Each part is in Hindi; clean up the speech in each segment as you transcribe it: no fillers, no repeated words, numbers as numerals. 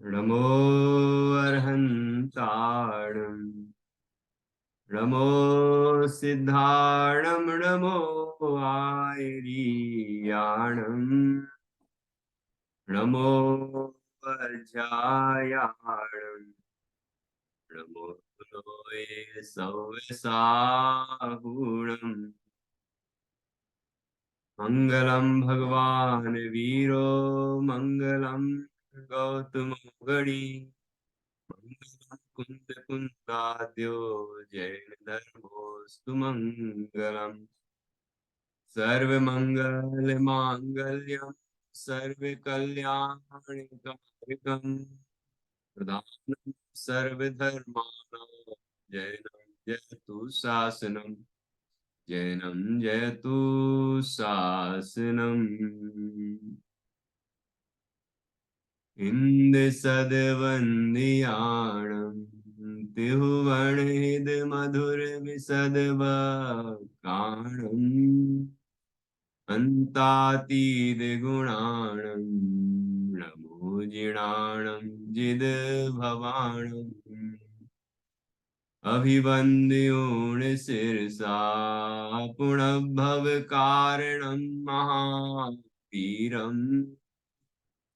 नमो अर्हन्ताणं नमो सिद्धाणं नमो आयर्याणं नमो वज्रायाणं नमो लोये सव्यसाहुणम् मङ्गलं भगवान् वीरो मङ्गलं गौतमो गणी कुंद कुंदाद्यो जैन धर्मोस्तु मंगलम् सर्वमंगल मांगल्यं सर्वकल्याणकारिकं प्रदानं सर्वधर्माणां जैनं जयतु शासनं जैनं जयतु शासनम् इंद्रसदवन्द्याणं तिहुवणहिद मधुर विशदवक्काणम् अन्तातीत गुणाणं नमो जिणाणं जिदभवाणम् अभिवन्द्योण शिरसा पुनर्भवकारणं महावीरम्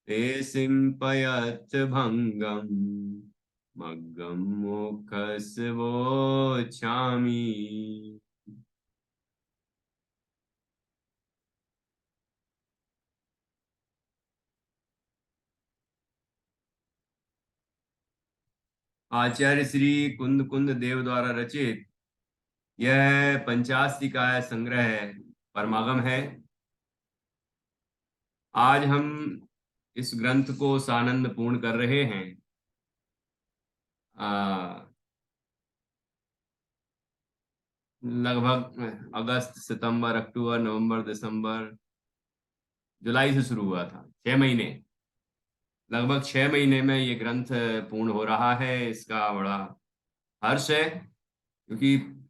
ते सिंपयत् भंगम मग्गम मोक्षस्य वोच्छामि। आचार्य श्री कुंद कुंद देव द्वारा रचित यह पंचास्तिकाय संग्रह परमागम है। आज हम इस ग्रंथ को सानंद पूर्ण कर रहे हैं। लगभग अगस्त, सितंबर, अक्टूबर, नवंबर, दिसंबर, जुलाई से शुरू हुआ था। 6 महीने, लगभग 6 महीने में ये ग्रंथ पूर्ण हो रहा है। इसका बड़ा हर्ष है, क्योंकि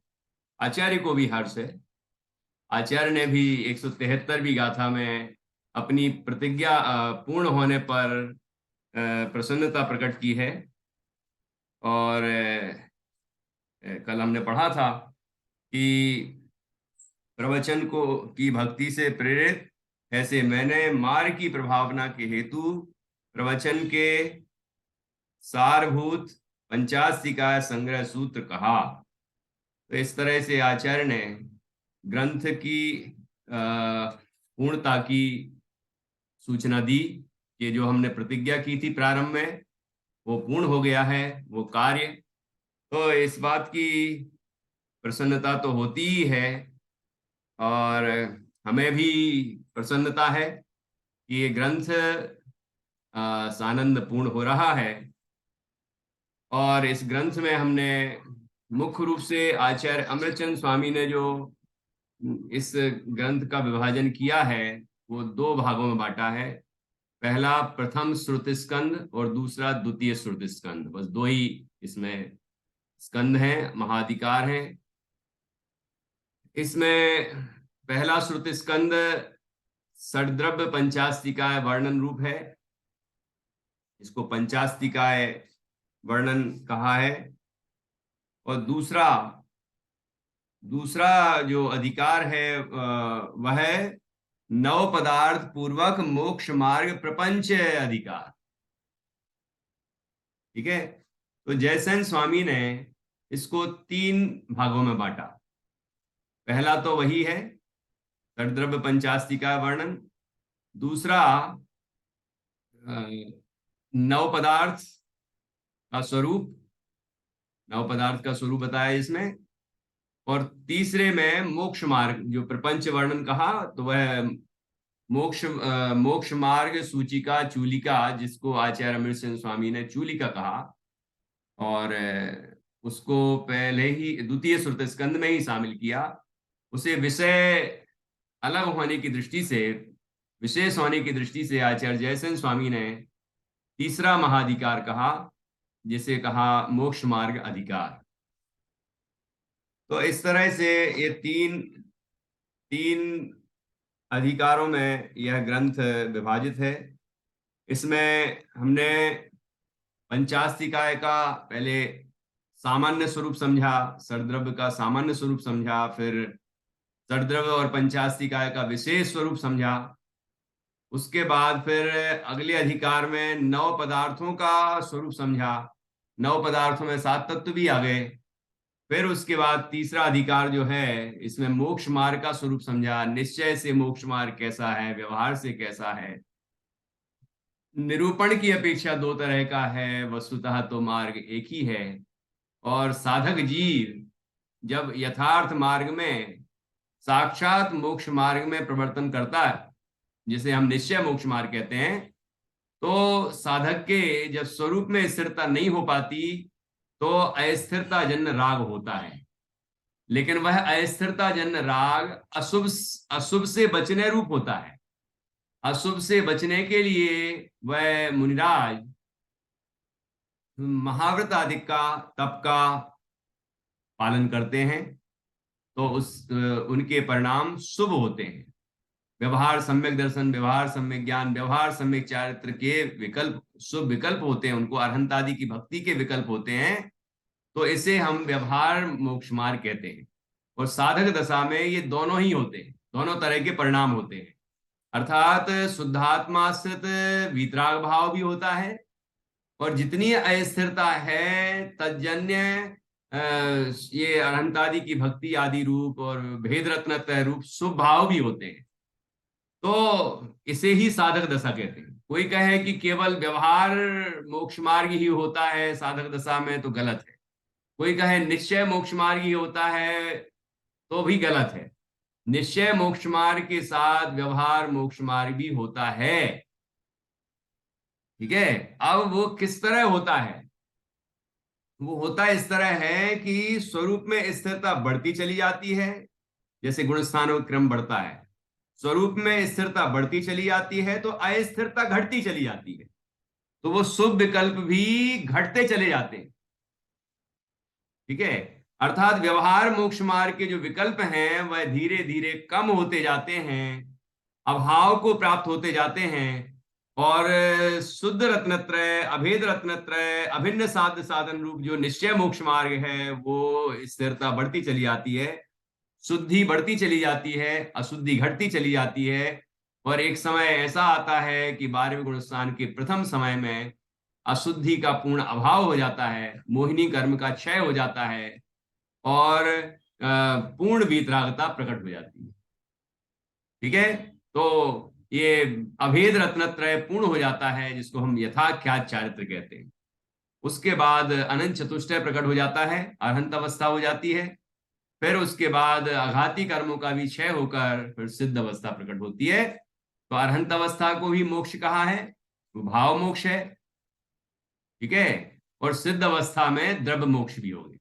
आचार्य को भी हर्ष है। आचार्य ने भी 173वीं गाथा में अपनी प्रतिज्ञा पूर्ण होने पर प्रसन्नता प्रकट की है। और कल हमने पढ़ा था कि प्रवचन को की भक्ति से प्रेरित ऐसे मैंने मार्ग की प्रभावना के हेतु प्रवचन के सारभूत पंचास्तिकाय संग्रह सूत्र कहा। तो इस तरह से आचार्य ने ग्रंथ की पूर्णता की सूचना दी कि जो हमने प्रतिज्ञा की थी प्रारंभ में वो पूर्ण हो गया है, वो कार्य। तो इस बात की प्रसन्नता तो होती ही है, और हमें भी प्रसन्नता है कि ये ग्रंथ सानंद पूर्ण हो रहा है। और इस ग्रंथ में हमने मुख्य रूप से आचार्य अमृतचंद स्वामी ने जो इस ग्रंथ का विभाजन किया है वो 2 भागों में बांटा है। पहला प्रथम श्रुति स्कंद और दूसरा द्वितीय श्रुति स्कंद। बस 2 ही इसमें स्कंद हैं, महाधिकार हैं। इसमें पहला श्रुति स्कंद षड्द्रव्य पंचास्तिकाय वर्णन रूप है। इसको पंचास्तिकाय वर्णन कहा है। और दूसरा जो अधिकार है वह नव पदार्थ पूर्वक मोक्ष मार्ग प्रपंच अधिकार। ठीक है। तो जयसेन स्वामी ने इसको 3 भागों में बांटा। पहला तो वही है षड्द्रव्य पंचास्तिका वर्णन। दूसरा नव पदार्थ का स्वरूप, नव पदार्थ का स्वरूप बताया इसमें। और तीसरे में मोक्ष मार्ग जो प्रपंच वर्णन कहा, तो वह मोक्ष मार्ग सूचिका चूलिका, जिसको आचार्य अमृतसेन स्वामी ने चूलिका कहा। और उसको पहले ही द्वितीय श्रुत स्कंद में ही शामिल किया। उसे विषय अलग होने की दृष्टि से, विशेष होने की दृष्टि से आचार्य जयसेन स्वामी ने तीसरा महाधिकार कहा, जिसे कहा मोक्ष मार्ग अधिकार। तो इस तरह से ये तीन तीन अधिकारों में यह ग्रंथ विभाजित है। इसमें हमने पंचास्तिकाय का पहले सामान्य स्वरूप समझा, सद्रव्य का सामान्य स्वरूप समझा, फिर सद्रव्य और पंचास्तिकाय का विशेष स्वरूप समझा। उसके बाद फिर अगले अधिकार में नव पदार्थों का स्वरूप समझा, नव पदार्थों में 7 तत्व भी आ गए। फिर उसके बाद तीसरा अधिकार जो है इसमें मोक्ष मार्ग का स्वरूप समझा, निश्चय से मोक्ष मार्ग कैसा है, व्यवहार से कैसा है। निरूपण की अपेक्षा 2 तरह का है, वस्तुतः तो मार्ग एक ही है। और साधक जीव जब यथार्थ मार्ग में, साक्षात मोक्ष मार्ग में प्रवर्तन करता है, जिसे हम निश्चय मोक्ष मार्ग कहते हैं, तो साधक के जब स्वरूप में स्थिरता नहीं हो पाती तो अस्थिरता जन्य राग होता है। लेकिन वह अस्थिरता जन्य राग अशुभ अशुभ से बचने रूप होता है। अशुभ से बचने के लिए वह मुनिराज महाव्रत आदि का, तप का पालन करते हैं, तो उनके परिणाम शुभ होते हैं। व्यवहार सम्यक दर्शन, व्यवहार सम्यक ज्ञान, व्यवहार सम्यक चारित्र के विकल्प शुभ विकल्प होते हैं, उनको अरहंत आदि की भक्ति के विकल्प होते हैं। तो इसे हम व्यवहार मोक्ष मार्ग कहते हैं। और साधक दशा में ये दोनों ही होते हैं, दोनों तरह के परिणाम होते हैं। अर्थात शुद्धात्माश्रित वीतराग भाव भी होता है, और जितनी अस्थिरता है तजन्य ये अरहंत आदि की भक्ति आदि रूप और भेद रत्नत्रय रूप शुभ भाव भी होते हैं। तो इसे ही साधक दशा कहते हैं। कोई कहे कि केवल व्यवहार मोक्ष मार्ग ही होता है साधक दशा में, तो गलत है। कोई कहे निश्चय मोक्ष मार्ग ही होता है, तो भी गलत है। निश्चय मोक्ष मार्ग के साथ व्यवहार मोक्ष मार्ग भी होता है। ठीक है। अब वो किस तरह होता है? वो होता इस तरह है कि स्वरूप में स्थिरता बढ़ती चली जाती है, जैसे गुण स्थानों का क्रम बढ़ता है। स्वरूप में स्थिरता बढ़ती चली जाती है तो अस्थिरता घटती चली जाती है, तो वो शुभ विकल्प भी घटते चले जाते हैं। ठीक है। अर्थात व्यवहार मोक्ष मार्ग के जो विकल्प हैं वह धीरे धीरे कम होते जाते हैं, अभाव को प्राप्त होते जाते हैं, और शुद्ध रत्नत्रय, अभेद रत्नत्रय, अभिन्न साध्य साधन रूप जो निश्चय मोक्ष मार्ग है वो स्थिरता बढ़ती चली आती है, शुद्धि बढ़ती चली जाती है, अशुद्धि घटती चली जाती है। और एक समय ऐसा आता है कि 12वें गुण स्थान के प्रथम समय में अशुद्धि का पूर्ण अभाव हो जाता है, मोहिनी कर्म का क्षय हो जाता है, और पूर्ण वीतरागता प्रकट हो जाती है। ठीक है। तो ये अभेद रत्नत्रय पूर्ण हो जाता है, जिसको हम यथाख्यात चारित्र कहते हैं। उसके बाद अनंत चतुष्टय प्रकट हो जाता है, अरहंत अवस्था हो जाती है। फिर उसके बाद आघाती कर्मों का भी क्षय होकर फिर सिद्ध अवस्था प्रकट होती है। तो अरहंत अवस्था को भी मोक्ष कहा है, वो भाव मोक्ष है। ठीक है। और सिद्ध अवस्था में द्रव्य मोक्ष भी हो गए।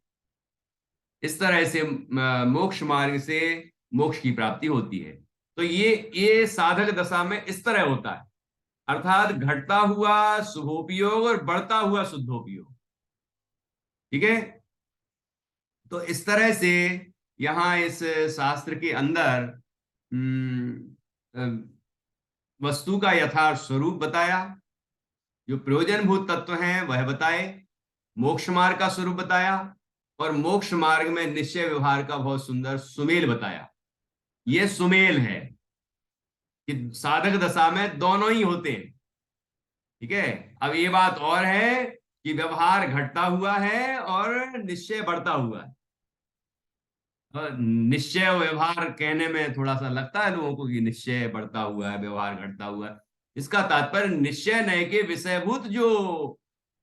इस तरह से मोक्ष मार्ग से मोक्ष की प्राप्ति होती है। तो ये साधक दशा में इस तरह होता है, अर्थात घटता हुआ शुभोपयोग और बढ़ता हुआ शुद्धोपयोग। ठीक है। तो इस तरह से यहां इस शास्त्र के अंदर वस्तु का यथार्थ स्वरूप बताया, जो प्रयोजनभूत तत्व हैं वह बताए, मोक्ष मार्ग का स्वरूप बताया, और मोक्ष मार्ग में निश्चय व्यवहार का बहुत सुंदर सुमेल बताया। यह सुमेल है कि साधक दशा में दोनों ही होते हैं। ठीक है। अब ये बात और है कि व्यवहार घटता हुआ है और निश्चय बढ़ता हुआ है। निश्चय और व्यवहार कहने में थोड़ा सा लगता है लोगों को कि निश्चय बढ़ता हुआ है, व्यवहार घटता हुआ है। इसका तात्पर्य निश्चय नय के विषयभूत जो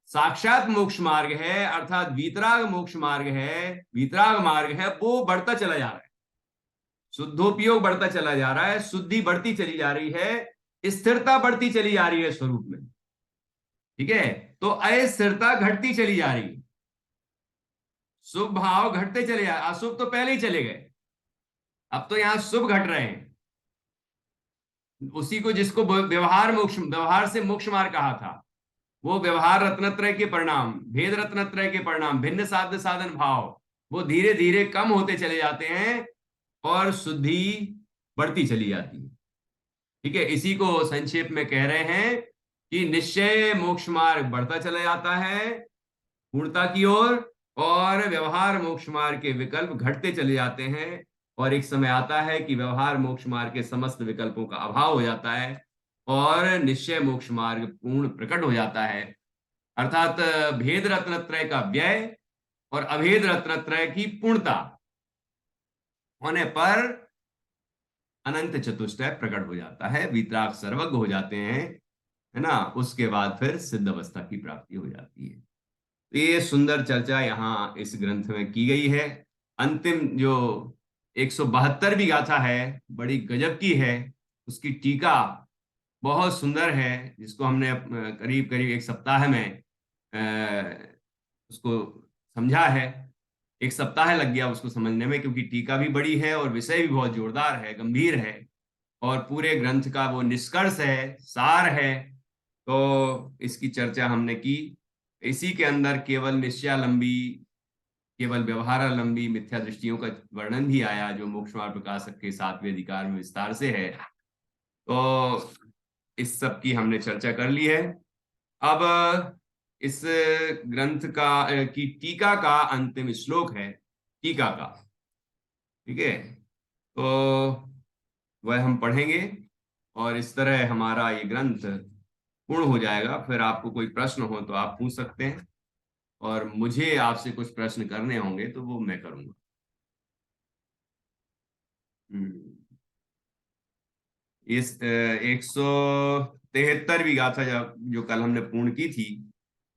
साक्षात मोक्ष मार्ग है, अर्थात वीतराग मोक्ष मार्ग है, वीतराग मार्ग है, वो बढ़ता चला जा रहा है, शुद्धोपयोग बढ़ता चला जा रहा है, शुद्धि बढ़ती चली जा रही है, स्थिरता बढ़ती चली जा रही है स्वरूप में। ठीक है। तो अस्थिरता घटती चली जा रही है, शुभ भाव घटते चले जा, अशुभ तो पहले ही चले गए, अब तो यहां शुभ घट रहे हैं। उसी को जिसको व्यवहार मोक्ष, व्यवहार से मोक्ष मार्ग कहा था, वो व्यवहार रत्नत्रय के परिणाम, भेद रत्नत्रय के परिणाम, भिन्न साध्य साधन भाव, वो धीरे धीरे कम होते चले जाते हैं और शुद्धि बढ़ती चली जाती है। ठीक है। इसी को संक्षेप में कह रहे हैं कि निश्चय मोक्ष मार्ग बढ़ता चला जाता है पूर्णता की ओर, और व्यवहार मोक्ष मार्ग के विकल्प घटते चले जाते हैं, और एक समय आता है कि व्यवहार मोक्ष मार्ग के समस्त विकल्पों का अभाव हो जाता है और निश्चय मोक्ष मार्ग पूर्ण प्रकट हो जाता है। अर्थात भेद रत्नत्रय का व्यय और अभेद रत्नत्रय की पूर्णता होने पर अनंत चतुष्टय प्रकट हो जाता है, वीतराग सर्वज्ञ हो जाते हैं, है ना। उसके बाद फिर सिद्ध अवस्था की प्राप्ति हो जाती है। तो ये सुंदर चर्चा यहाँ इस ग्रंथ में की गई है। अंतिम जो 172वीं गाथा है, बड़ी गजब की है। उसकी टीका बहुत सुंदर है, जिसको हमने करीब करीब एक सप्ताह में उसको समझा है। एक सप्ताह लग गया उसको समझने में, क्योंकि टीका भी बड़ी है और विषय भी बहुत जोरदार है, गंभीर है, और पूरे ग्रंथ का वो निष्कर्ष है, सार है। तो इसकी चर्चा हमने की। इसी के अंदर केवल निश्चयालंबी, केवल व्यवहारालंबी मिथ्या दृष्टियों का वर्णन भी आया, जो मोक्ष मार्ग प्रकाशक के 7वें अधिकार में विस्तार से है। तो इस सब की हमने चर्चा कर ली है। अब इस ग्रंथ का की टीका का अंतिम श्लोक है, टीका का, ठीक है। तो वह हम पढ़ेंगे और इस तरह हमारा ये ग्रंथ पूर्ण हो जाएगा। फिर आपको कोई प्रश्न हो तो आप पूछ सकते हैं, और मुझे आपसे कुछ प्रश्न करने होंगे तो वो मैं करूंगा। हम्म। इस 173वीं गाथा जो कल हमने पूर्ण की थी,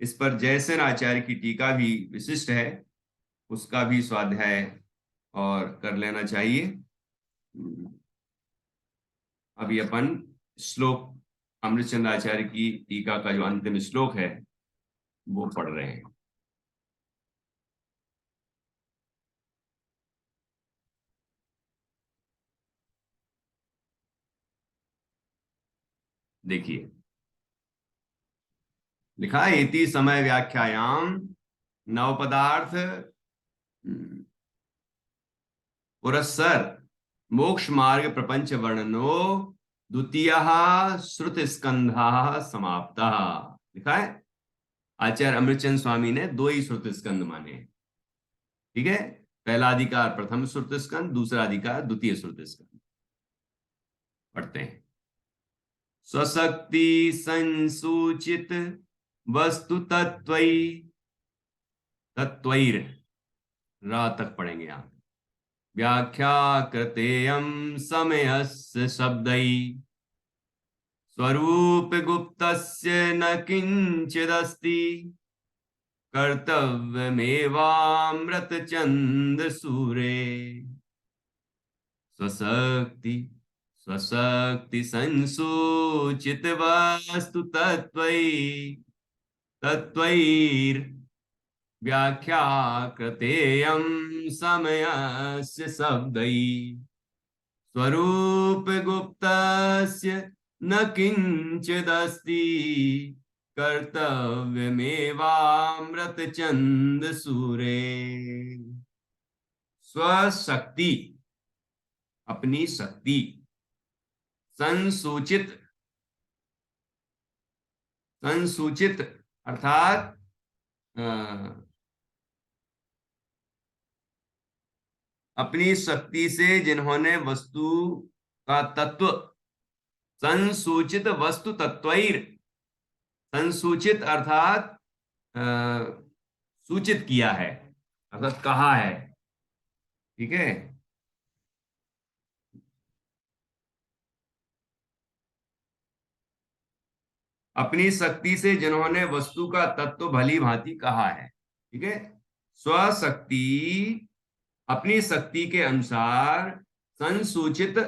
इस पर जयसेन आचार्य की टीका भी विशिष्ट है, उसका भी स्वाध्याय और कर लेना चाहिए। अभी अपन श्लोक, अमृतचंद्र आचार्य की टीका का जो अंतिम श्लोक है वो पढ़ रहे हैं। देखिए, लिखा है इति समय व्याख्यायाम नव पदार्थ पुरस्सर मोक्ष मार्ग प्रपंच वर्णनो द्वितीय श्रुत स्कंध समाप्त। लिखा है आचार्य अमृतचंद स्वामी ने दो ही श्रुत स्कंद माने, ठीक है। पहला अधिकार प्रथम श्रुत स्कंद, दूसरा अधिकार द्वितीय श्रुत स्कंद। पढ़ते हैं। स्वशक्ति संसूचित वस्तु तत्वैर, रा तक पढ़ेंगे आप। व्याख्या कृतेयम समयस्य शब्दै स्वरूप गुप्तस्य न किंचिदस्ति कर्तव्यमेवामृत चंद सूरे। स्वशक्ति स्वशक्ति संसूचित वस्तु तत्वैर व्याख्या कृतेयं समयस्य शब्दै स्वरूप गुप्तस्य न किंचिदस्ति कर्तव्यमेवामृत चंद सूरे। स्वशक्ति, अपनी शक्ति, संसूचित, संसूचित अर्थात अपनी शक्ति से जिन्होंने वस्तु का तत्व, संसूचित वस्तु तत्वैर, संसूचित अर्थात सूचित किया है, अर्थात कहा है, ठीक है। अपनी शक्ति से जिन्होंने वस्तु का तत्व भली भांति कहा है, ठीक है। स्वशक्ति, अपनी शक्ति के अनुसार, संसूचित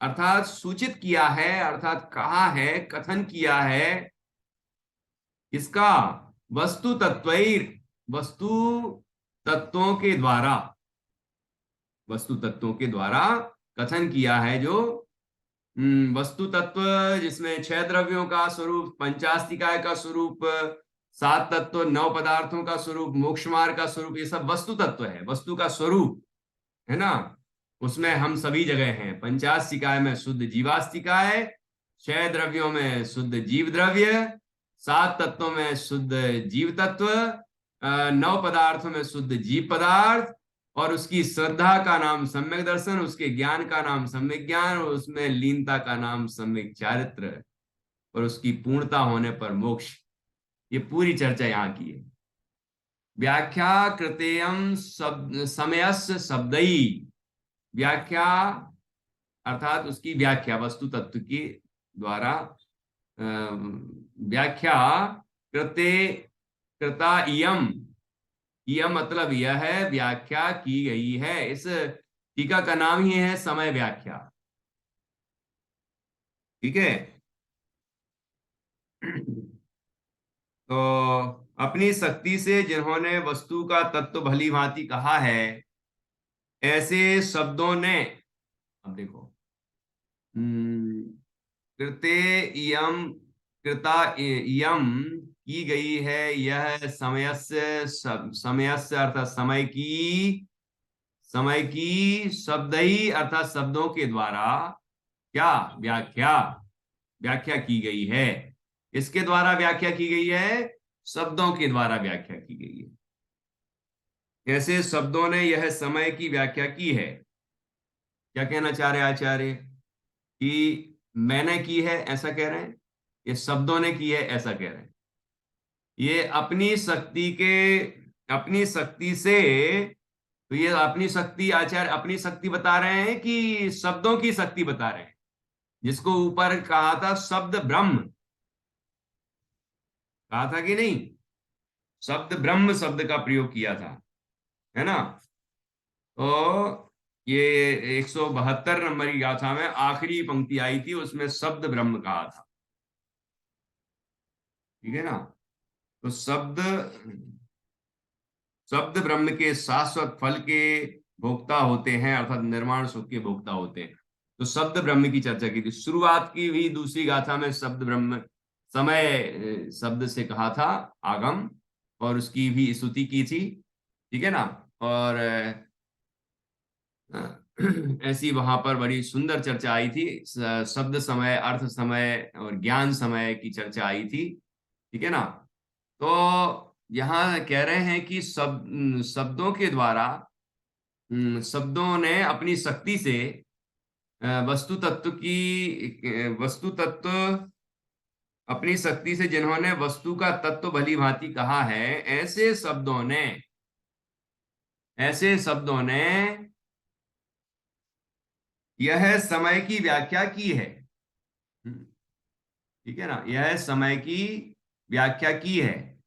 अर्थात सूचित किया है, अर्थात कहा है, कथन किया है, इसका वस्तु तत्वैर, वस्तु तत्वों के द्वारा, वस्तु तत्वों के द्वारा कथन किया है। जो वस्तु तत्व जिसमें 6 द्रव्यों का स्वरूप, पंचास्तिकाय का स्वरूप, 7 तत्व, 9 पदार्थों का स्वरूप, मोक्ष मार्ग का स्वरूप, ये सब वस्तु तत्व है, वस्तु का स्वरूप है ना। उसमें हम सभी जगह हैं। पंचास्तिकाय में शुद्ध जीवास्तिकाय, 6 द्रव्यों में शुद्ध जीव द्रव्य, 7 तत्वों में शुद्ध जीव तत्व, 9 पदार्थों में शुद्ध जीव पदार्थ, और उसकी श्रद्धा का नाम सम्यक दर्शन, उसके ज्ञान का नाम सम्यक ज्ञान, और उसमें लीनता का नाम सम्यक चारित्र, और उसकी पूर्णता होने पर मोक्ष। ये पूरी चर्चा यहाँ की है। व्याख्या कृतेयम समयस्य शब्दई, व्याख्या अर्थात उसकी व्याख्या वस्तु तत्व के द्वारा व्याख्या कृते कृता इयम, यह मतलब यह है व्याख्या की गई है। इस टीका का नाम ही है समय व्याख्या। ठीक है। तो अपनी शक्ति से जिन्होंने वस्तु का तत्व भली भांति कहा है, ऐसे शब्दों ने, अब देखो, कृते इयम, कृता इयम की गई है यह समयस्य, समयस्य अर्थात समय की शब्द ही अर्थात शब्दों के द्वारा क्या व्याख्या, व्याख्या की गई है। इसके द्वारा व्याख्या की गई है, शब्दों के द्वारा व्याख्या की गई है। ऐसे शब्दों ने यह समय की व्याख्या की है। क्या कहना चाह रहे आचार्य कि मैंने की है ऐसा कह रहे हैं, ये शब्दों ने की है ऐसा कह रहे हैं। ये अपनी शक्ति के, अपनी शक्ति से, तो ये अपनी शक्ति आचार्य अपनी शक्ति बता रहे हैं कि शब्दों की शक्ति बता रहे हैं, जिसको ऊपर कहा था शब्द ब्रह्म, कहा था कि नहीं, शब्द ब्रह्म शब्द का प्रयोग किया था, है ना। तो ये 172 नंबर की गाथा में आखिरी पंक्ति आई थी, उसमें शब्द ब्रह्म कहा था। ठीक है ना। तो शब्द, शब्द ब्रह्म के शाश्वत फल के भोक्ता होते हैं, अर्थात निर्माण सुख के भोक्ता होते हैं। तो शब्द ब्रह्म की चर्चा की थी। शुरुआत की भी दूसरी गाथा में शब्द ब्रह्म समय शब्द से कहा था आगम, और उसकी भी स्तुति की थी। ठीक है ना। और ऐसी वहां पर बड़ी सुंदर चर्चा आई थी, शब्द समय, अर्थ समय और ज्ञान समय की चर्चा आई थी। ठीक है ना। तो यहाँ कह रहे हैं कि शब्दों के द्वारा, शब्दों ने अपनी शक्ति से वस्तु तत्व की, वस्तु तत्व, अपनी शक्ति से जिन्होंने वस्तु का तत्व भली भांति कहा है, ऐसे शब्दों ने, ऐसे शब्दों ने यह समय की व्याख्या की है। ठीक है ना, यह समय की व्याख्या की है।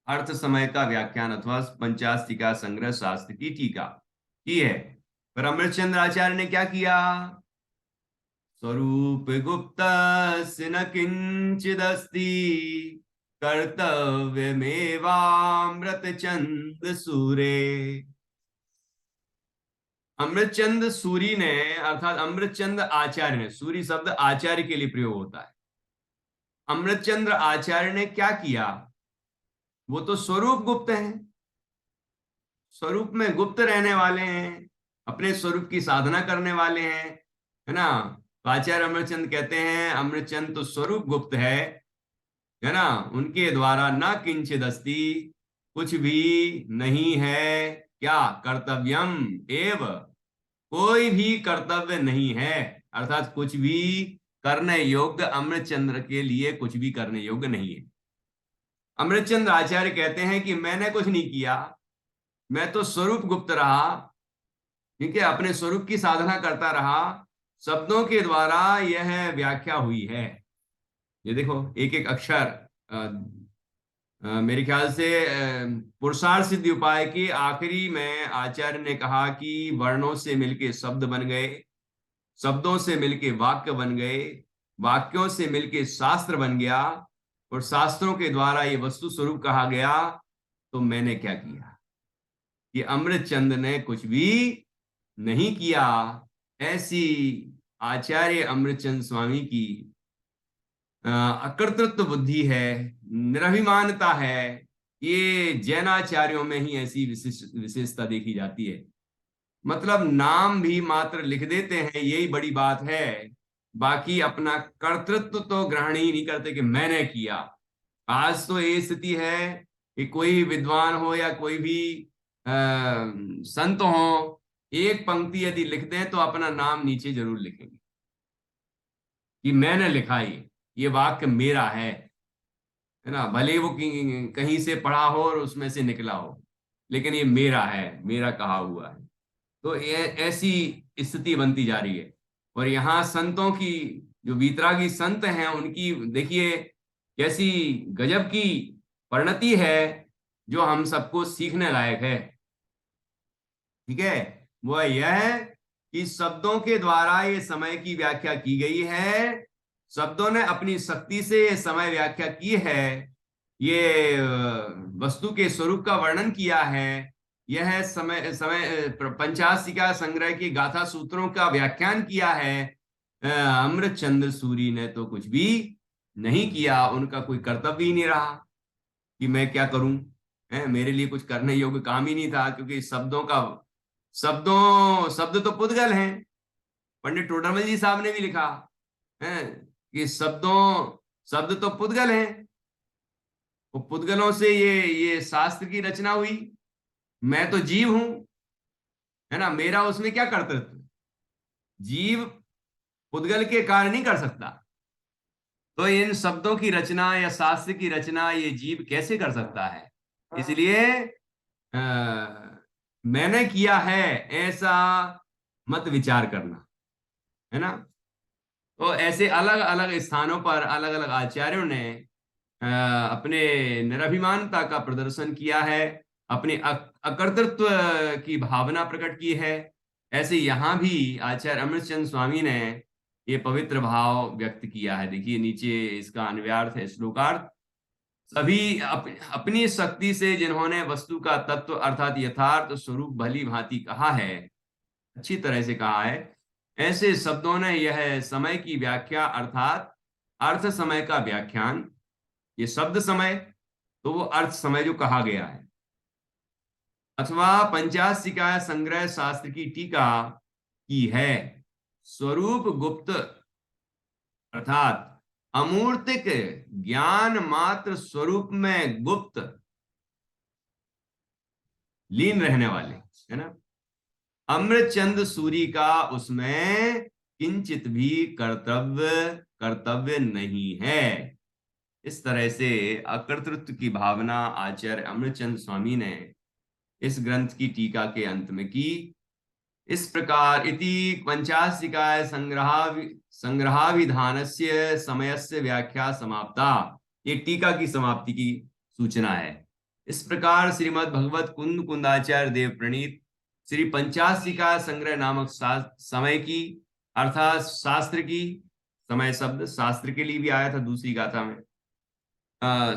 अर्थ समय का व्याख्यान अथवा पंचास्ति का संग्रह शास्त्र की टीका की है। पर अमृतचंद्र आचार्य ने क्या किया, स्वरूप गुप्त न किंचिदस्ति कर्तव्यमेवामृत चंद सूरे। अमृतचंद सूरी ने, अर्थात अमृतचंद आचार्य ने, सूरी शब्द आचार्य के लिए प्रयोग होता है। अमृतचंद्र आचार्य ने क्या किया, वो तो स्वरूप गुप्त है, स्वरूप में गुप्त रहने वाले हैं, अपने स्वरूप की साधना करने वाले हैं, है ना। तो आचार्य अमृतचंद कहते हैं अमृतचंद तो स्वरूप गुप्त है ना, उनके द्वारा न किंचित अस्ति, कुछ भी नहीं है, क्या कर्तव्यम एव, कोई भी कर्तव्य नहीं है, अर्थात कुछ भी करने योग्य अमृतचंद्र के लिए कुछ भी करने योग्य नहीं है। अमृतचंद्र आचार्य कहते हैं कि मैंने कुछ नहीं किया, मैं तो स्वरूप गुप्त रहा, ठीक है, अपने स्वरूप की साधना करता रहा, शब्दों के द्वारा यह व्याख्या हुई है। ये देखो एक एक अक्षर, मेरे ख्याल से पुरुषार्थ सिद्धि उपाय के आखिरी में आचार्य ने कहा कि वर्णों से मिलके शब्द बन गए, शब्दों से मिलके वाक्य बन गए, वाक्यों से मिलके शास्त्र बन गया, और शास्त्रों के द्वारा ये वस्तु स्वरूप कहा गया। तो मैंने क्या किया, कि अमृतचंद ने कुछ भी नहीं किया। ऐसी आचार्य अमृतचंद स्वामी की अकर्तृत्व बुद्धि है, निरभिमानता है। ये जैनाचार्यों में ही ऐसी विशेषता देखी जाती है। मतलब नाम भी मात्र लिख देते हैं, यही बड़ी बात है। बाकी अपना कर्तृत्व तो ग्रहण ही नहीं करते कि मैंने किया। आज तो ये स्थिति है कि कोई विद्वान हो या कोई भी अ, संत हो, एक पंक्ति यदि लिख दें तो अपना नाम नीचे जरूर लिखेंगे कि मैंने लिखा, ये वाक्य मेरा है ना। भले वो कहीं से पढ़ा हो और उसमें से निकला हो, लेकिन ये मेरा है, मेरा कहा हुआ है। तो ये ऐसी स्थिति बनती जा रही है। और यहाँ संतों की, जो वीतरागी संत हैं, उनकी देखिए कैसी गजब की परिणति है, जो हम सबको सीखने लायक है। ठीक है, वो यह है कि शब्दों के द्वारा ये समय की व्याख्या की गई है। शब्दों ने अपनी शक्ति से ये समय व्याख्या की है। ये वस्तु के स्वरूप का वर्णन किया है। यह समय समय पंचाशिका संग्रह की गाथा सूत्रों का व्याख्यान किया है। अमृतचंद्र सूरी ने तो कुछ भी नहीं किया, उनका कोई कर्तव्य ही नहीं रहा कि मैं क्या करूं। मेरे लिए कुछ करने योग्य काम ही नहीं था, क्योंकि शब्द तो पुद्गल हैं। पंडित टोडरमल जी साहब ने भी लिखा है कि शब्द तो पुद्गल हैं। वो पुद्गलों से ये शास्त्र की रचना हुई। मैं तो जीव हूं, है ना, मेरा उसमें क्या कर्तृत्व। जीव पुद्गल के कार्य नहीं कर सकता, तो इन शब्दों की रचना या शास्त्र की रचना ये जीव कैसे कर सकता है। इसलिए अ, मैंने किया है ऐसा मत विचार करना, है ना। तो ऐसे अलग अलग स्थानों पर अलग अलग आचार्यों ने अपने निराभिमानता का प्रदर्शन किया है, अपने अकर्तृत्व की भावना प्रकट की है। ऐसे यहाँ भी आचार्य अमृतचंद स्वामी ने ये पवित्र भाव व्यक्त किया है। देखिए नीचे इसका अन्वयार्थ है, श्लोकार्थ। सभी अपनी शक्ति से जिन्होंने वस्तु का तत्व अर्थात यथार्थ स्वरूप भली भांति कहा है, अच्छी तरह से कहा है, ऐसे शब्दों ने यह समय की व्याख्या अर्थात अर्थ समय का व्याख्यान, ये शब्द समय तो वो अर्थ समय जो कहा गया है, अथवा पंचाशिका संग्रह शास्त्र की टीका की है। स्वरूप गुप्त अर्थात अमूर्तिक ज्ञान मात्र स्वरूप में गुप्त लीन रहने वाले, है ना, अमृतचंद सूरी का उसमें किंचित भी कर्तव्य नहीं है। इस तरह से अकर्तृत्व की भावना आचार्य अमृतचंद स्वामी ने इस ग्रंथ की टीका के अंत में की। इस प्रकार इति पंचाशिकाय संग्रहाविधानस्य समयस्य व्याख्या समाप्ता, ये टीका की समाप्ति की सूचना है। इस प्रकार श्रीमद् भगवत कुंद कुंदाचार्य देव प्रणीत श्री पंचाशिका संग्रह नामक समय की अर्थात शास्त्र की, समय शब्द शास्त्र के लिए भी आया था दूसरी गाथा में,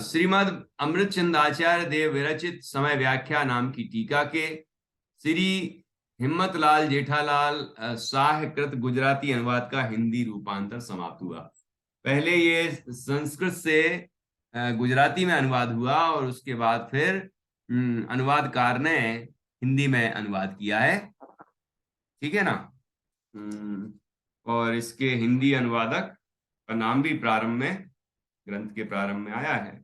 श्रीमद् अमृतचंद आचार्य देव विरचित समय व्याख्या नाम की टीका के श्री हिम्मतलाल जेठालाल शाह कृत गुजराती अनुवाद का हिंदी रूपांतर समाप्त हुआ। पहले ये संस्कृत से गुजराती में अनुवाद हुआ और उसके बाद फिर अनुवादकार ने हिंदी में अनुवाद किया है। ठीक है ना। और इसके हिंदी अनुवादक का नाम भी प्रारंभ में, ग्रंथ के प्रारंभ में आया है।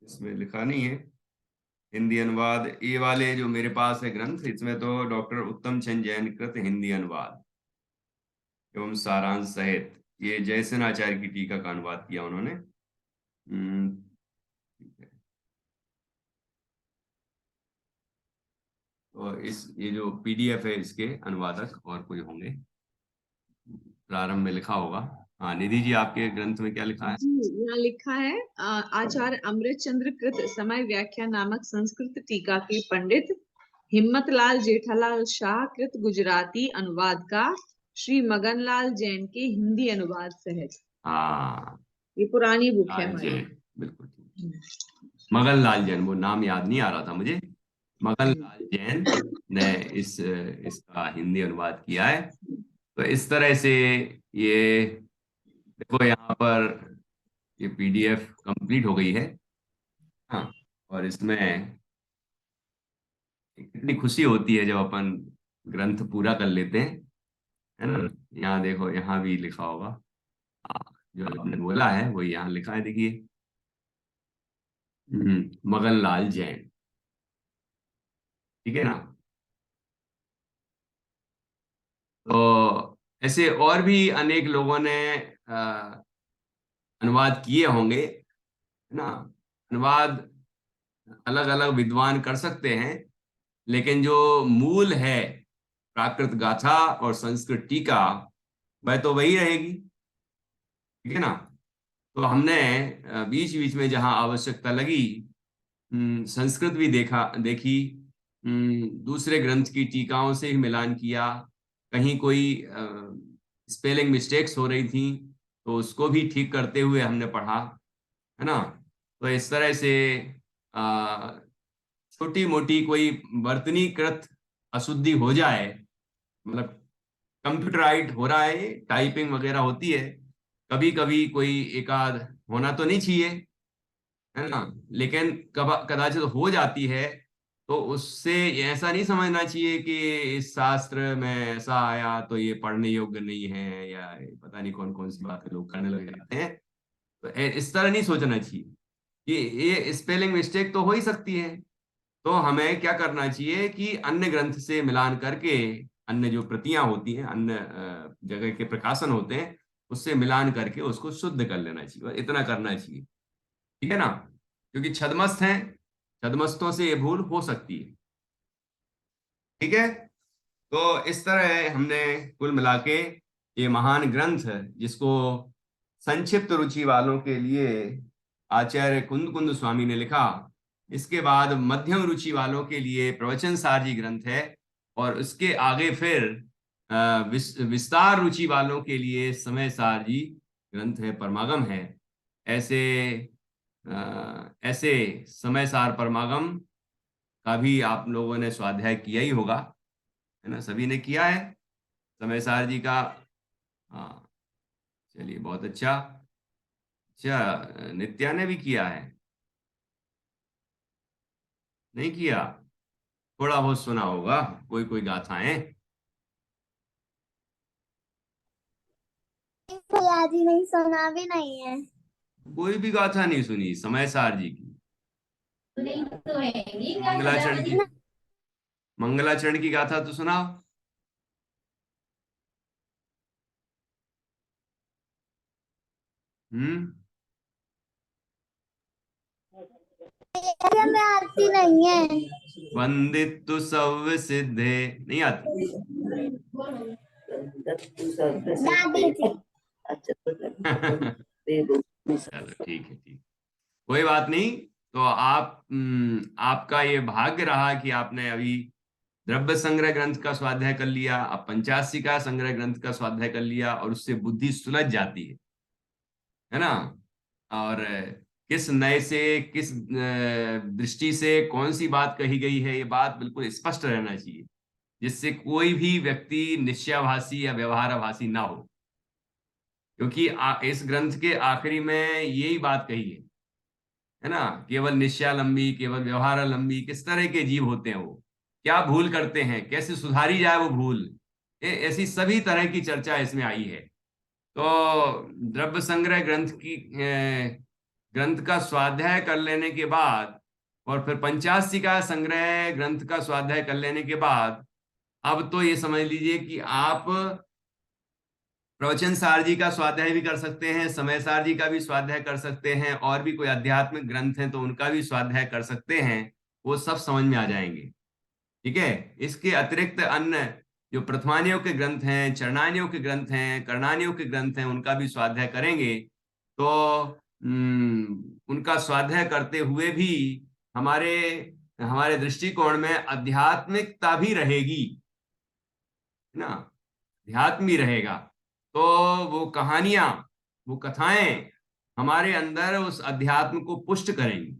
इसमें लिखा नहीं है हिंदी अनुवाद। ये वाले जो मेरे पास है ग्रंथ, इसमें तो डॉक्टर उत्तम चंद जैन कृत हिंदी अनुवाद एवं सारांश सहित, ये जयसेन आचार्य की टीका का अनुवाद किया उन्होंने। ठीक है। और ये जो पीडीएफ है, इसके अनुवादक और कोई होंगे, प्रारंभ में लिखा होगा। हाँ निधि जी, आपके ग्रंथ में क्या लिखा है? जी यहाँ लिखा है आचार्य अमृतचंद्र कृत समय व्याख्या नामक संस्कृत टीका के पंडित हिम्मतलाल जेठालाल शाह कृत गुजराती अनुवाद का श्री मगनलाल जैन के हिंदी अनुवाद सहित। हाँ, ये पुरानी बुक है लाल हमारी। जैन, बिल्कुल ठीक। मगन लाल जैन, वो नाम याद नहीं आ रहा था मुझे। मगन लाल जैन ने इसका हिंदी अनुवाद किया है। तो इस तरह से ये देखो यहाँ पर ये PDF कंप्लीट हो गई है। हाँ, और इसमें कितनी खुशी होती है जब अपन ग्रंथ पूरा कर लेते हैं, है ना। यहाँ देखो, यहाँ भी लिखा होगा। जो आपने बोला है वो यहाँ लिखा है, देखिए। मगन लाल जैन, ठीक है ना। तो ऐसे और भी अनेक लोगों ने अनुवाद किए होंगे, है ना। अनुवाद अलग अलग विद्वान कर सकते हैं, लेकिन जो मूल है प्राकृत गाथा और संस्कृत टीका, वह तो वही रहेगी, ठीक है ना। तो हमने बीच बीच में जहाँ आवश्यकता लगी, संस्कृत भी देखी, दूसरे ग्रंथ की टीकाओं से ही मिलान किया। कहीं कोई स्पेलिंग मिस्टेक्स हो रही थी तो उसको भी ठीक करते हुए हमने पढ़ा, है ना। तो इस तरह से छोटी मोटी कोई वर्तनीकृत अशुद्धि हो जाए, मतलब कंप्यूटराइज हो रहा है, टाइपिंग वगैरह होती है, कभी कभी कोई एकाध होना तो नहीं चाहिए, है ना। लेकिन कदाचित हो जाती है, तो उससे ऐसा नहीं समझना चाहिए कि इस शास्त्र में ऐसा आया तो ये पढ़ने योग्य नहीं है, या पता नहीं कौन कौन सी बातें लोग करने लग जाते हैं। तो इस तरह नहीं सोचना चाहिए कि ये स्पेलिंग मिस्टेक तो हो ही सकती है। तो हमें क्या करना चाहिए कि अन्य ग्रंथ से मिलान करके, अन्य जो प्रतियां होती हैं, अन्य जगह के प्रकाशन होते हैं, उससे मिलान करके उसको शुद्ध कर लेना चाहिए, इतना करना चाहिए, ठीक है ना। क्योंकि छदमस्त हैं, छदमस्तों से ये भूल हो सकती है, ठीक है। तो इस तरह हमने कुल मिला के ये महान ग्रंथ, जिसको संक्षिप्त रुचि वालों के लिए आचार्य कुंद कुंद स्वामी ने लिखा, इसके बाद मध्यम रुचि वालों के लिए प्रवचन सारजी ग्रंथ है, और उसके आगे फिर विस्तार रुचि वालों के लिए समय सारजी ग्रंथ है, परमागम है। ऐसे ऐसे समय सार परमागम का भी आप लोगों ने स्वाध्याय किया ही होगा, है ना, सभी ने किया है समय सार जी का। हाँ, चलिए, बहुत अच्छा। अच्छा, नित्या ने भी किया है? नहीं किया? थोड़ा बहुत सुना होगा, कोई कोई गाथाएं। तो याद ही नहीं, सुना भी नहीं है। कोई भी गाथा नहीं सुनी समय सार जी की? मंगलाचरण की, मंगलाचरण की गाथा तो सुनाओ। हम्म। ये में आती नहीं है। वंदित तो सब सिद्धे, नहीं आती? दादी थी। चलो, ठीक है, ठीक, कोई बात नहीं। तो आपका ये भाग्य रहा कि आपने अभी द्रव्य संग्रह ग्रंथ का स्वाध्याय कर लिया, अब पंचाशी का संग्रह ग्रंथ का स्वाध्याय कर लिया, और उससे बुद्धि सुलझ जाती है ना। और किस नए से, किस दृष्टि से कौन सी बात कही गई है, ये बात बिल्कुल स्पष्ट रहना चाहिए, जिससे कोई भी व्यक्ति निश्चयाभासी या व्यवहाराभासी ना हो। क्योंकि इस ग्रंथ के आखिरी में यही बात कही है ना। केवल निश्चयालंबी, केवल व्यवहारालंबी किस तरह के जीव होते हैं, वो क्या भूल करते हैं, कैसे सुधारी जाए वो भूल, ऐसी सभी तरह की चर्चा इसमें आई है। तो द्रव्य संग्रह ग्रंथ का स्वाध्याय कर लेने के बाद, और फिर पंचाशी का संग्रह ग्रंथ का स्वाध्याय कर लेने के बाद, अब तो ये समझ लीजिए कि आप प्रवचन सार जी का स्वाध्याय भी कर सकते हैं, समय सार जी का भी स्वाध्याय कर सकते हैं, और भी कोई आध्यात्मिक ग्रंथ हैं तो उनका भी स्वाध्याय कर सकते हैं। वो सब समझ में आ जाएंगे, ठीक है। इसके अतिरिक्त अन्य जो प्रथमानियों के ग्रंथ हैं, चरणानियों के ग्रंथ हैं, कर्णानियों के ग्रंथ हैं, उनका भी स्वाध्याय करेंगे। तो उनका स्वाध्याय करते हुए भी हमारे हमारे दृष्टिकोण में आध्यात्मिकता भी रहेगी, है ना, अध्यात्म भी रहेगा। तो वो कहानियां, वो कथाएं हमारे अंदर उस अध्यात्म को पुष्ट करेंगी,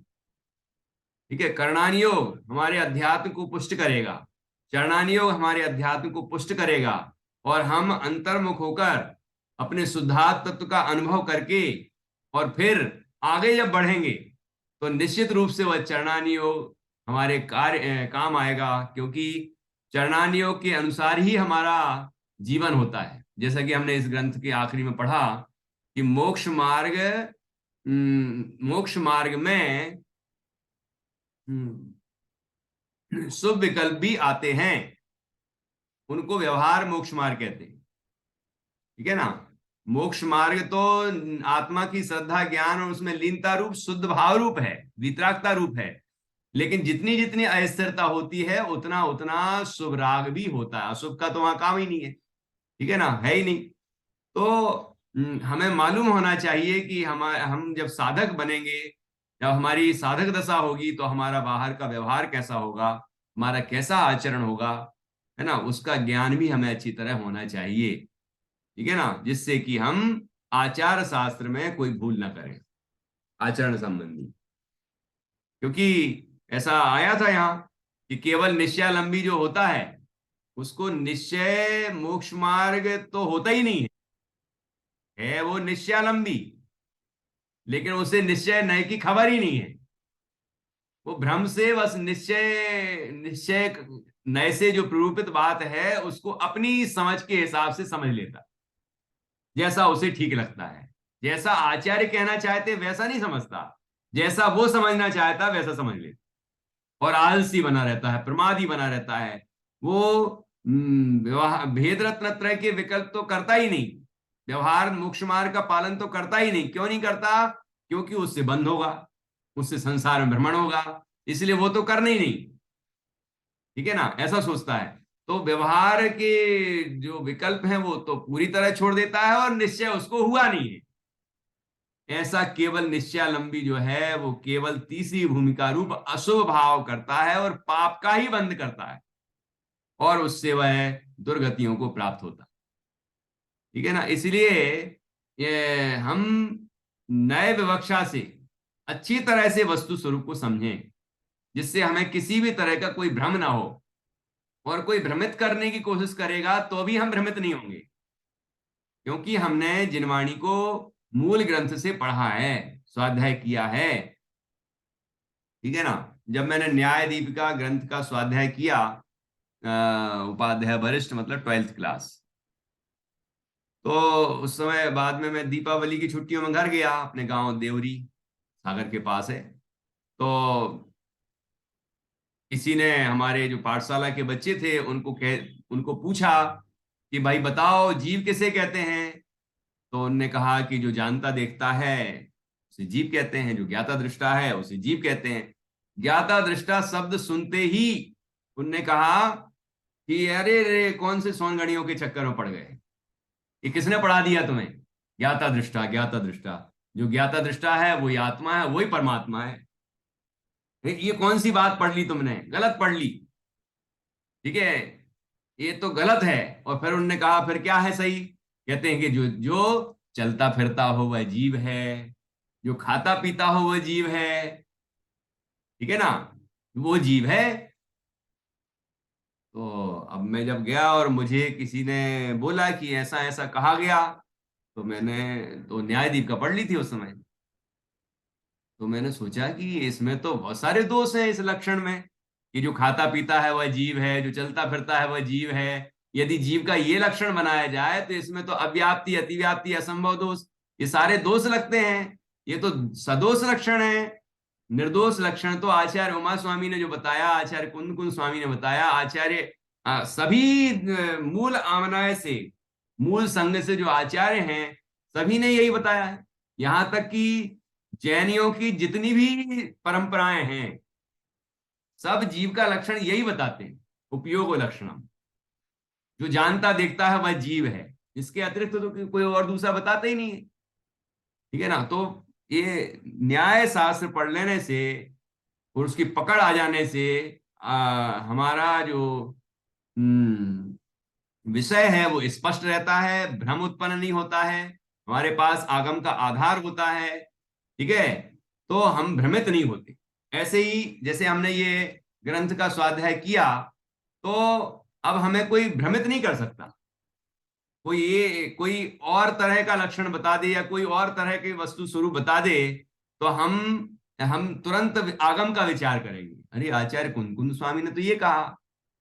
ठीक है। कर्णानी योग हमारे अध्यात्म को पुष्ट करेगा, चरणानी योग हमारे अध्यात्म को पुष्ट करेगा, और हम अंतर्मुख होकर अपने शुद्धात्म तत्व का अनुभव करके और फिर आगे जब बढ़ेंगे तो निश्चित रूप से वह चरणानी योग हमारे काम आएगा, क्योंकि चरणानी योग के अनुसार ही हमारा जीवन होता है। जैसा कि हमने इस ग्रंथ के आखिरी में पढ़ा कि मोक्ष मार्ग में शुभ विकल्प भी आते हैं, उनको व्यवहार मोक्ष मार्ग कहते हैं। ठीक है ना। मोक्ष मार्ग तो आत्मा की श्रद्धा ज्ञान और उसमें लीनता रूप शुद्ध भाव रूप है, वितरागता रूप है। लेकिन जितनी जितनी अस्थिरता होती है उतना उतना शुभ राग भी होता है। अशुभ का तो वहां काम ही नहीं है, ठीक है ना, है ही नहीं। तो हमें मालूम होना चाहिए कि हम जब साधक बनेंगे, जब हमारी साधक दशा होगी, तो हमारा बाहर का व्यवहार कैसा होगा, हमारा कैसा आचरण होगा, है ना, उसका ज्ञान भी हमें अच्छी तरह होना चाहिए। ठीक है ना, जिससे कि हम आचार शास्त्र में कोई भूल ना करें आचरण संबंधी। क्योंकि ऐसा आया था यहाँ कि केवल निश्चयालंबी जो होता है उसको निश्चय मोक्ष मार्ग तो होता ही नहीं है वो निश्चयालंबी, लेकिन उसे निश्चय नए की खबर ही नहीं है। वो भ्रम से बस निश्चय निश्चय नए से जो प्ररूपित बात है उसको अपनी समझ के हिसाब से समझ लेता, जैसा उसे ठीक लगता है। जैसा आचार्य कहना चाहते वैसा नहीं समझता, जैसा वो समझना चाहता वैसा समझ लेता, और आलसी बना रहता है, प्रमादी बना रहता है। वो भेद रत्न त्रय के विकल्प तो करता ही नहीं, व्यवहार मोक्ष मार्ग का पालन तो करता ही नहीं। क्यों नहीं करता? क्योंकि उससे बंध होगा, उससे संसार में भ्रमण होगा, इसलिए वो तो करना ही नहीं। ठीक है ना, ऐसा सोचता है। तो व्यवहार के जो विकल्प हैं वो तो पूरी तरह छोड़ देता है और निश्चय उसको हुआ नहीं है। ऐसा केवल निश्चयालंबी जो है वो केवल तीसरी भूमिका रूप अशुभ भाव करता है और पाप का ही बंध करता है, और उससे वह दुर्गतियों को प्राप्त होता है। ठीक है ना, इसलिए ये हम नए विवक्षा से अच्छी तरह से वस्तु स्वरूप को समझें, जिससे हमें किसी भी तरह का कोई भ्रम ना हो। और कोई भ्रमित करने की कोशिश करेगा तो भी हम भ्रमित नहीं होंगे, क्योंकि हमने जिनवाणी को मूल ग्रंथ से पढ़ा है, स्वाध्याय किया है। ठीक है ना। जब मैंने न्याय दीपिका ग्रंथ का स्वाध्याय किया, उपाध्याय वरिष्ठ मतलब 12th क्लास, तो उस समय बाद में मैं दीपावली की छुट्टियों में घर गया, अपने गांव देवरी सागर के पास है। तो किसी ने, हमारे जो पाठशाला के बच्चे थे, उनको पूछा कि भाई बताओ जीव किसे कहते हैं। तो उनने कहा कि जो जानता देखता है उसे जीव कहते हैं, जो ज्ञाता दृष्टा है उसे जीव कहते हैं। ज्ञाता दृष्टा शब्द सुनते ही उनने कहा कि अरे रे कौन से सोनगढ़ियों के चक्कर में पड़ गए, ये किसने पढ़ा दिया तुम्हें? ज्ञाता दृष्टा, ज्ञाता दृष्टा। जो ज्ञाता दृष्टा है वही आत्मा है, वही परमात्मा है। ये कौन सी बात पढ़ ली तुमने? गलत पढ़ ली। ठीक है, ये तो गलत है। और फिर उन्होंने कहा फिर क्या है सही? कहते हैं कि जो जो चलता फिरता हो वह जीव है, जो खाता पीता हो वह जीव है। ठीक है ना, वो जीव है। तो अब मैं जब गया और मुझे किसी ने बोला कि ऐसा ऐसा कहा गया, तो मैंने तो न्यायदीप का पढ़ ली थी उस समय। तो मैंने सोचा कि इसमें तो बहुत सारे दोष हैं इस लक्षण में, कि जो खाता पीता है वह जीव है, जो चलता फिरता है वह जीव है। यदि जीव का ये लक्षण बनाया जाए तो इसमें तो अव्याप्ति, अतिव्याप्ति, असंभव दोष, ये सारे दोष लगते हैं। ये तो सदोष लक्षण है। निर्दोष लक्षण तो आचार्य उमा स्वामी ने जो बताया, आचार्य कुंद कुंद स्वामी ने बताया, आचार्य सभी मूल आमनाय से, मूल संघ से जो आचार्य हैं सभी ने यही बताया है। यहां तक कि जैनियों की जितनी भी परंपराएं हैं सब जीव का लक्षण यही बताते हैं, उपयोग लक्षणम। जो जानता देखता है वह जीव है, इसके अतिरिक्त तो कोई और दूसरा बताता ही नहीं है। ठीक है ना। तो ये न्याय शास्त्र पढ़ लेने से और उसकी पकड़ आ जाने से हमारा जो विषय है वो स्पष्ट रहता है, भ्रम उत्पन्न नहीं होता है, हमारे पास आगम का आधार होता है। ठीक है, तो हम भ्रमित नहीं होते। ऐसे ही जैसे हमने ये ग्रंथ का स्वाध्याय किया, तो अब हमें कोई भ्रमित नहीं कर सकता। कोई और तरह का लक्षण बता दे या कोई और तरह की वस्तु स्वरूप बता दे, तो हम तुरंत आगम का विचार करेंगे। अरे आचार्य कुंदकुंद स्वामी ने तो ये कहा,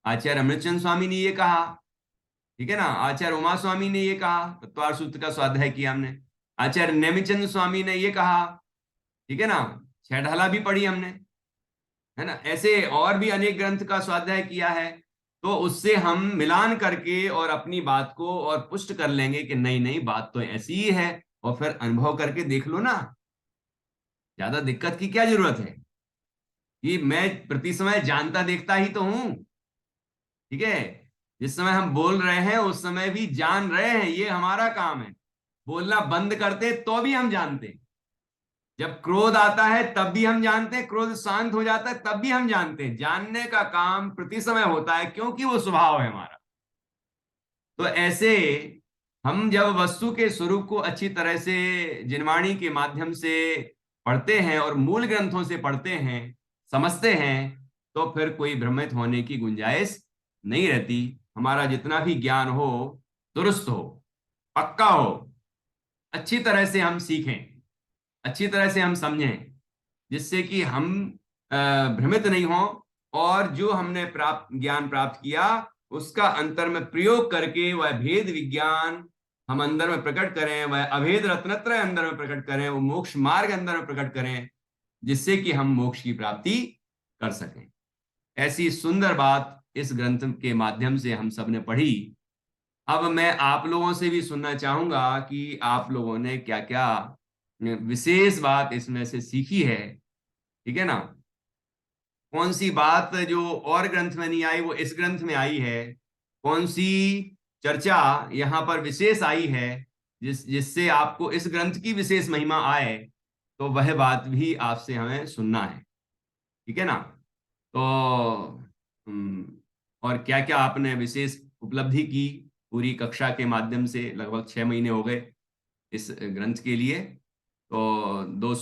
आचार्य अमृतचंद स्वामी ने ये कहा, ठीक है ना, आचार्य उमा स्वामी ने ये कहा, तत्वार सूत्र का स्वाध्याय किया हमने, आचार्य नेमिचंद स्वामी ने ये कहा, ठीक है ना, छह ढाला भी पढ़ी हमने, है ना, ऐसे और भी अनेक ग्रंथ का स्वाध्याय किया है। तो उससे हम मिलान करके और अपनी बात को और पुष्ट कर लेंगे कि नहीं नहीं बात तो ऐसी ही है, और फिर अनुभव करके देख लो ना, ज्यादा दिक्कत की क्या जरूरत है, कि मैं प्रति समय जानता देखता ही तो हूं, ठीक है, जिस समय हम बोल रहे हैं उस समय भी जान रहे हैं, ये हमारा काम है। बोलना बंद करते तो भी हम जानते हैं, जब क्रोध आता है तब भी हम जानते हैं, क्रोध शांत हो जाता है तब भी हम जानते हैं। जानने का काम प्रति समय होता है, क्योंकि वो स्वभाव है हमारा। तो ऐसे हम जब वस्तु के स्वरूप को अच्छी तरह से जिनवाणी के माध्यम से पढ़ते हैं और मूल ग्रंथों से पढ़ते हैं, समझते हैं, तो फिर कोई भ्रमित होने की गुंजाइश नहीं रहती। हमारा जितना भी ज्ञान हो दुरुस्त हो, पक्का हो, अच्छी तरह से हम सीखें, अच्छी तरह से हम समझें, जिससे कि हम भ्रमित नहीं हो, और जो हमने ज्ञान प्राप्त किया उसका अंतर में प्रयोग करके वह भेद विज्ञान हम अंदर में प्रकट करें, वह अभेद रत्नत्रय अंदर में प्रकट करें, वो मोक्ष मार्ग अंदर में प्रकट करें, जिससे कि हम मोक्ष की प्राप्ति कर सकें। ऐसी सुंदर बात इस ग्रंथ के माध्यम से हम सब ने पढ़ी। अब मैं आप लोगों से भी सुनना चाहूंगा कि आप लोगों ने क्या क्या विशेष बात इसमें से सीखी है, ठीक है ना, कौन सी बात जो और ग्रंथ में नहीं आई वो इस ग्रंथ में आई है, कौन सी चर्चा यहाँ पर विशेष आई है जिससे आपको इस ग्रंथ की विशेष महिमा आए, तो वह बात भी आपसे हमें सुनना है, ठीक है ना। तो और क्या क्या आपने विशेष उपलब्धि की पूरी कक्षा के माध्यम से, लगभग 6 महीने हो गए इस ग्रंथ के लिए, तो 200